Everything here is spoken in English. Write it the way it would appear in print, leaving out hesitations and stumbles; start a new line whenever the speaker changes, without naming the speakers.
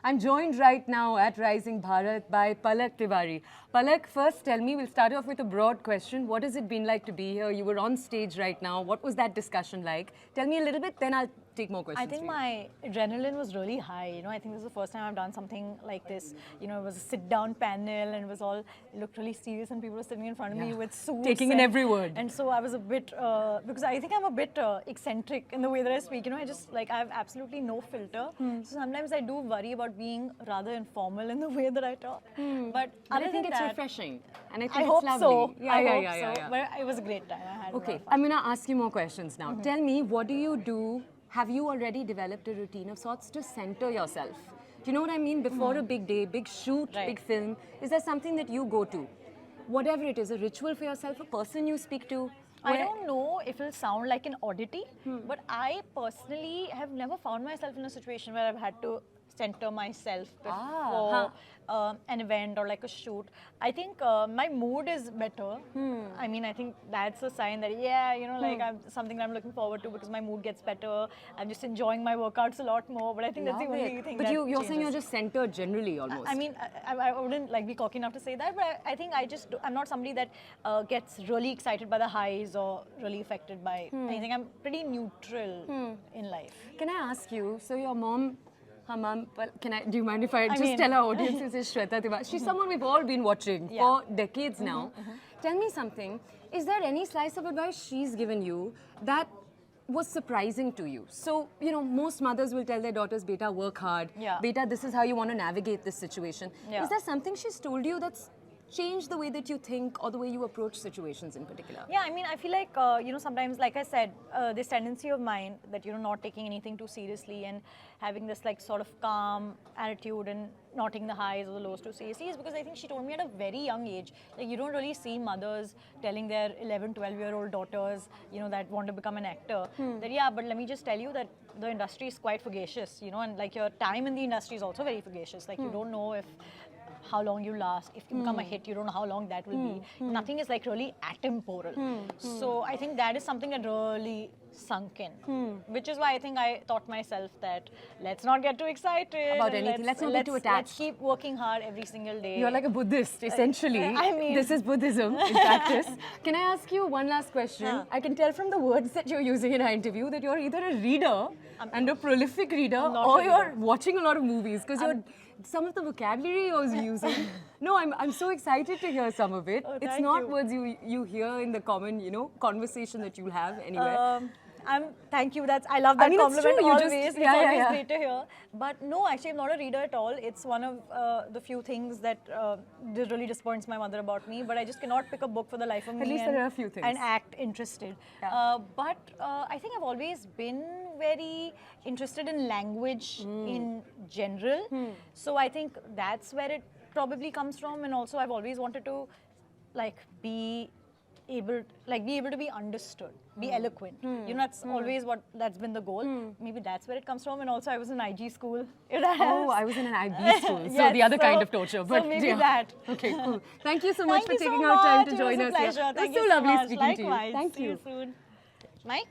I'm joined right now at Rising Bharat by Palak Tiwari. Palak, first tell me, we'll start off with a broad question. What has it been like to be here? You were on stage right now. What was that discussion like? Tell me a little bit, then I'll take more questions.
I think my adrenaline was really high. You know, I think this is the first time I've done something like this. You know, it was a sit-down panel and it was all, it looked really serious and people were sitting in front of me with suits.
Taking in every word.
And so I was a bit, because I think I'm a bit eccentric in the way that I speak. You know, I have absolutely no filter. So sometimes I do worry about being rather informal in the way that I talk. But
I think it's refreshing. And I think
I
it's
hope
lovely.
so. I hope so. But it was a great time. I had
Okay, I'm going to ask you more questions now. Tell me, what do you do? Have you already developed a routine of sorts to center yourself? Do you know what I mean? Before a big day, big shoot, big film, is there something that you go to? Whatever it is, a ritual for yourself, a person you speak to?
I don't know if it'll sound like an oddity, but I personally have never found myself in a situation where I've had to center myself before an event or like a shoot. I think my mood is better. I mean, I think that's a sign that, you know, like something that I'm looking forward to because my mood gets better. I'm just enjoying my workouts a lot more, but I think that's the only thing
But you're saying you're just centered generally almost.
I mean, I wouldn't like be cocky enough to say that, but I think I'm not somebody that gets really excited by the highs or really affected by anything. I'm pretty neutral in life.
Can I ask you, so your mom, her mom, do you mind if I just tell our audience this is Shweta Tiwari? She's someone we've all been watching for decades now. Tell me something, is there any slice of advice she's given you that was surprising to you? So, you know, most mothers will tell their daughters, beta, work hard. Beta, this is how you want to navigate this situation. Is there something she's told you that's changed the way that you think or the way you approach situations in particular?
Yeah, I mean, I feel like, you know, sometimes, like I said, this tendency of mine that, you know, not taking anything too seriously and having this like sort of calm attitude and not taking the highs or the lows too seriously is because I think she told me at a very young age, like you don't really see mothers telling their 11, 12-year-old daughters, you know, that want to become an actor, that but let me just tell you that the industry is quite fugacious, you know, and like your time in the industry is also very fugacious. Like you don't know how long you last. If you become a hit, you don't know how long that will be. Nothing is like really atemporal. So I think that is something that really sunk in, which is why I think I thought myself that let's not get too excited
about anything. Let's not get too attached.
Let's keep working hard every single day.
You're like a Buddhist, essentially.
I mean,
this is Buddhism in practice. Can I ask you one last question? I can tell from the words that you're using in our interview that you're either a reader and a prolific reader, or you're watching a lot of movies because some of the vocabulary you're using. No, I'm so excited to hear some of it. It's not words you hear in the common, you know, conversation that you'll have anywhere.
Thank you. I love that compliment.
It's true.
Always. It's always great to hear. But no, actually, I'm not a reader at all. It's one of the few things that really disappoints my mother about me. But I just cannot pick a book for the life of me.
At least there are a few things.
And act interested. But I think I've always been very interested in language in general. So I think that's where it probably comes from. And also, I've always wanted to like be able to be understood, be eloquent. You know, that's always that's been the goal. Maybe that's where it comes from. And also, I was in IG school.
I was in an IB school, so the other kind of torture. But
so maybe that.
Okay, cool. Thank you so much for taking out time to join us.
It was a pleasure.
It was so lovely speaking to you.
Likewise.
Thank you.
See you soon. Mike?